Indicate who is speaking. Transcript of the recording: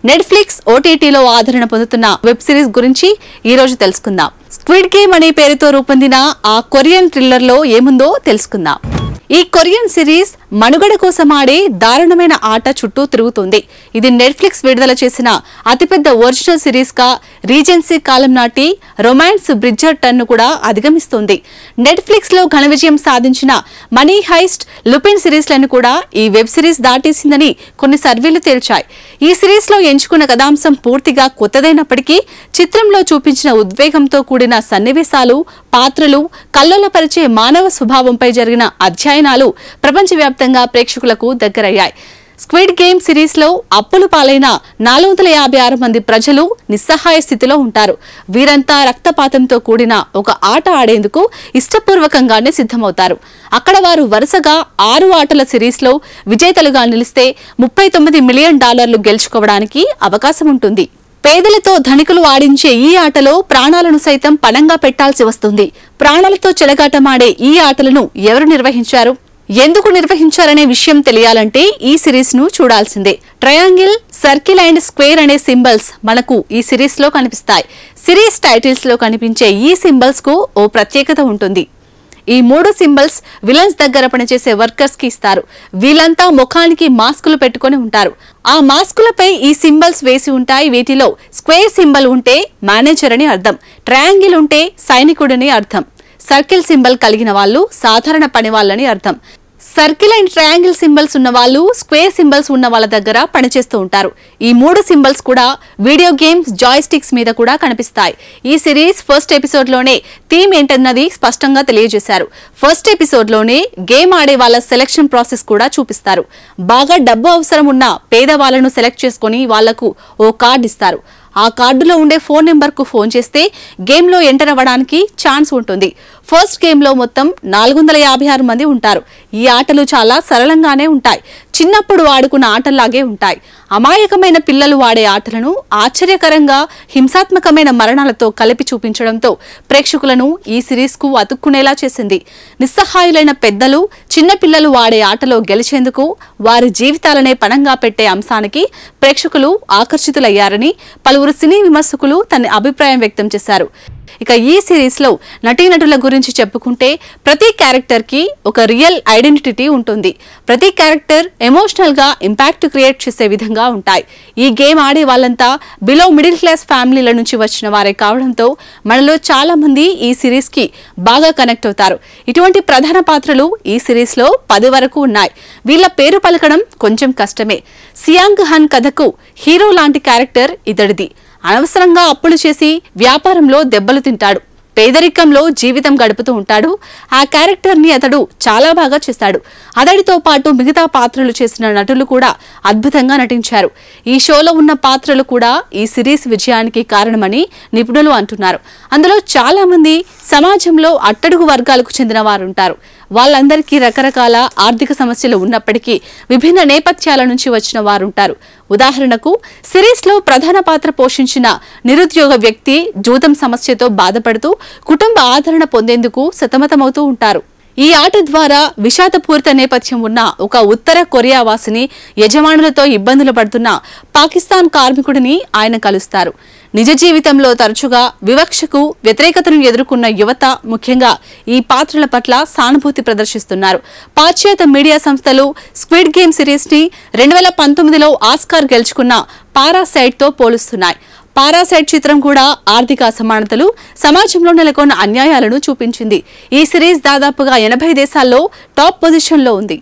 Speaker 1: Netflix ఓటీటీలో ఆదరణ పొందుతున్న వెబ్ సిరీస్ గురించి ఈ రోజు తెలుసుకుందాం. స్క్విడ్ గేమ్ అనే పేరుతో రూపొందిన ఆ కొరియన్ థ్రిల్లర్ లో ఏముందో తెలుసుకుందాం. ఈ కొరియన్ సిరీస్ మనుగడ కోసం ఆడే దారుణమైన ఆట చుట్టూ తిరుగుతుంది. ఇది నెట్ఫ్లిక్స్ విడుదల చేసిన అతిపెద్ద ఒరిజినల్ సిరీస్ గా రీజెన్సీ కాలం నాటి రొమాన్స్ బ్రిడ్జర్టన్ ను కూడా అధిగమిస్తుంది. నెట్ఫ్లిక్స్ లో ఘన విజయం సాధించిన మనీ హైస్ట్, లుపిన్ సిరీస్లను కూడా ఈ వెబ్ సిరీస్ దాటేసిందని కొన్ని సర్వేలు తేల్చాయి. ఈ సిరీస్ లో ఎంచుకున్న కథాంశం పూర్తిగా కొత్తదైనప్పటికీ చిత్రంలో చూపించిన ఉద్వేగంతో కూడిన సన్నివేశాలు, పాత్రలు, కల్లోలపరిచే మానవ స్వభావంపై జరిగిన అధ్యయనాలు ప్రపంచవ్యాప్తంగా ప్రేక్షకులకు దగ్గరయ్యాయి. స్క్విడ్ గేమ్ సిరీస్ లో అప్పులు పాలైన 456 మంది ప్రజలు నిస్సహాయ స్థితిలో ఉంటారు. వీరంతా రక్తపాతంతో కూడిన ఒక ఆట ఆడేందుకు ఇష్టపూర్వకంగానే సిద్ధమవుతారు. అక్కడ వారు వరుసగా 6 ఆటల సిరీస్ లో విజేతలుగా నిలిస్తే $39 మిలియన్ గెలుచుకోవడానికి అవకాశం ఉంటుంది. పేదలతో ధనికులు ఆడించే ఈ ఆటలో ప్రాణాలను సైతం పణంగా పెట్టాల్సి వస్తుంది. ప్రాణాలతో చెలగాటమాడే ఈ ఆటలను ఎవరు నిర్వహించారు, ఎందుకు నిర్వహించారనే విషయం తెలియాలంటే ఈ సిరీస్ ను చూడాల్సిందే. ట్రయాంగిల్, సర్కిల్ అండ్ స్క్వేర్ అనే సింబల్స్ మనకు ఈ సిరీస్ లో కనిపిస్తాయి. సిరీస్ టైటిల్స్ లో కనిపించే ఈ సింబల్స్ కు ఓ ప్రత్యేకత ఉంటుంది. ఈ 3 సింబల్స్ విలన్స్ దగ్గర పనిచేసే వర్కర్స్ కి ఇస్తారు. వీళ్ళంతా ముఖానికి మాస్కులు పెట్టుకుని ఉంటారు. ఆ మాస్కులపై ఈ సింబల్స్ వేసి ఉంటాయి. వీటిలో స్క్వేర్ సింబల్ ఉంటే మేనేజర్ అని అర్థం, ట్రయాంగిల్ ఉంటే సైనికుడని అర్థం, సర్కిల్ సింబల్ కలిగిన వాళ్ళు సాధారణ పని వాళ్ళని అర్థం. సర్కిల్ అండ్ ట్రయాంగిల్ సింబల్స్ ఉన్న వాళ్ళు స్క్వేర్ సింబల్స్ ఉన్న వాళ్ళ దగ్గర పనిచేస్తూ ఉంటారు. ఈ 3 సింబల్స్ కూడా వీడియో గేమ్స్ జాయ్ స్టిక్స్ మీద కూడా కనిపిస్తాయి. ఈ సిరీస్ ఫస్ట్ ఎపిసోడ్ లోనే థీమ్ ఏంటన్నది స్పష్టంగా తెలియజేశారు. ఫస్ట్ ఎపిసోడ్ లోనే గేమ్ ఆడే వాళ్ళ సెలక్షన్ ప్రాసెస్ కూడా చూపిస్తారు. బాగా డబ్బు అవసరం ఉన్న పేదవాళ్లను సెలెక్ట్ చేసుకుని వాళ్లకు ఓ కార్డు ఇస్తారు. ఆ కార్డులో ఉండే ఫోన్ నెంబర్ కు ఫోన్ చేస్తే గేమ్ లో ఎంటర్ అవ్వడానికి ఛాన్స్ ఉంటుంది. ఫస్ట్ గేమ్ లో మొత్తం 456 మంది ఉంటారు. ఈ ఆటలు చాలా సరళంగానే ఉంటాయి. చిన్నప్పుడు ఆడుకున్న ఆటల్లాగే ఉంటాయి. అమాయకమైన పిల్లలు ఆడే ఆటలను ఆశ్చర్యకరంగా హింసాత్మకమైన మరణాలతో కలిపి చూపించడంతో ప్రేక్షకులను ఈ సిరీస్ కు అతుక్కునేలా చేసింది. నిస్సహాయులైన పెద్దలు, చిన్న పిల్లలు ఆడే ఆటలో గెలిచేందుకు వారి జీవితాలనే పణంగా పెట్టే అంశానికి ప్రేక్షకులు ఆకర్షితులయ్యారని పలువురు సినీ విమర్శకులు తన అభిప్రాయం వ్యక్తం చేశారు. ఇక ఈ సిరీస్ లో నటీనటుల గురించి చెప్పుకుంటే ప్రతి క్యారెక్టర్ కి ఒక రియల్ ఐడెంటిటీ ఉంటుంది. ప్రతి క్యారెక్టర్ ఎమోషనల్ గా ఇంపాక్ట్ క్రియేట్ చేసే విధంగా ఉంటాయి. ఈ గేమ్ ఆడే వాళ్ళంతా బిలో మిడిల్ క్లాస్ ఫ్యామిలీల నుంచి వచ్చిన వారే కావడంతో మనలో చాలా మంది ఈ సిరీస్ కి బాగా కనెక్ట్ అవుతారు. ఇటువంటి ప్రధాన పాత్రలు ఈ సిరీస్ లో 10 వరకు ఉన్నాయి. వీళ్ళ పేరు పలకడం కొంచెం కష్టమే. సియాంగ్ హన్ కథకు హీరో లాంటి క్యారెక్టర్ ఇతడిది. అనవసరంగా అప్పులు చేసి వ్యాపారంలో దెబ్బలు తింటాడు. పేదరికంలో జీవితం గడుపుతూ ఉంటాడు. ఆ క్యారెక్టర్ ని అతడు చాలా బాగా చేశాడు. అతడితో పాటు మిగతా పాత్రలు చేసిన నటులు కూడా అద్భుతంగా నటించారు. ఈ షోలో ఉన్న పాత్రలు కూడా ఈ సిరీస్ విజయానికి కారణమని నిపుణులు అంటున్నారు. అందులో చాలా మంది సమాజంలో అట్టడుగు వర్గాలకు చెందిన వారు ఉంటారు. వాళ్ళందరికీ రకరకాల ఆర్థిక సమస్యలు ఉన్నప్పటికీ విభిన్న నేపథ్యాల నుంచి వచ్చిన వారుంటారు. ఉదాహరణకు సిరీస్ లో ప్రధాన పాత్ర పోషించిన నిరుద్యోగ వ్యక్తి జూదం సమస్యతో బాధపడుతూ కుటుంబ ఆదరణ పొందేందుకు సతమతమవుతూ ఉంటారు. ఈ ఆట ద్వారా విషాదపూరిత నేపథ్యం ఉన్న ఒక ఉత్తర కొరియా వాసిని యజమానులతో ఇబ్బందులు పడుతున్న పాకిస్తాన్ కార్మికుడిని ఆయన కలుస్తారు. నిజ జీవితంలో తరచుగా వివక్షకు, వ్యతిరేకతను ఎదుర్కొన్న యువత ముఖ్యంగా ఈ పాత్రల పట్ల సానుభూతి ప్రదర్శిస్తున్నారు. పాశ్చాత్య మీడియా సంస్థలు స్క్విడ్ గేమ్ సిరీస్ ని 2019లో ఆస్కార్ గెలుచుకున్న పారాసైట్ తో పోలుస్తున్నాయి. పారాసైట్ చిత్రం కూడా ఆర్థిక అసమానతలు, సమాజంలో నెలకొన్న అన్యాయాలను చూపించింది. ఈ సిరీస్ దాదాపుగా 80 దేశాల్లో టాప్ పొజిషన్ లో ఉంది.